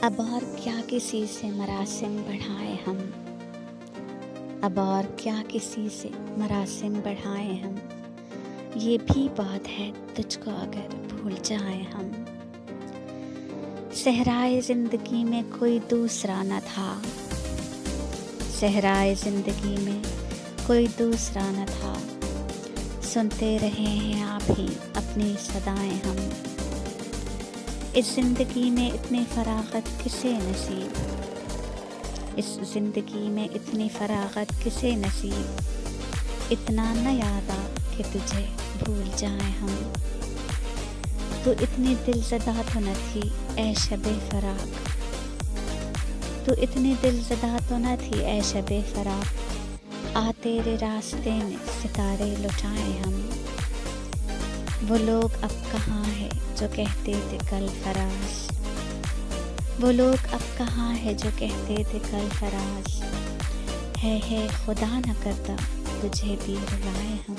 اب اور کیا کسی سے مراسم بڑھائیں ہم، اب اور کیا کسی سے مراسم بڑھائیں ہم، یہ بھی بات ہے تجھ کو اگر بھول جائیں ہم۔ صحرائے زندگی میں کوئی دوسرا نہ تھا، صحرائے زندگی میں کوئی دوسرا نہ تھا، سنتے رہے ہیں آپ ہی اپنی صدائیں ہم۔ اس زندگی میں اتنی فراغت کسے نصیب، اس زندگی میں اتنی فراغت کسے نصیب، اتنا نہ یاد آ کہ تجھے بھول جائیں ہم۔ تو اتنی دل زدہ تو نہ تھی اے شب فراق، تو اتنی دل زدہ تو نہ تھی اے شب فراق، آ تیرے راستے میں ستارے لٹائیں ہم۔ وہ لوگ اب کہاں ہے جو کہتے تھے کل فراز، وہ لوگ اب کہاں ہے جو کہتے تھے کل فراز، ہے خدا نہ کرتا تجھے بھی رلائیں ہم۔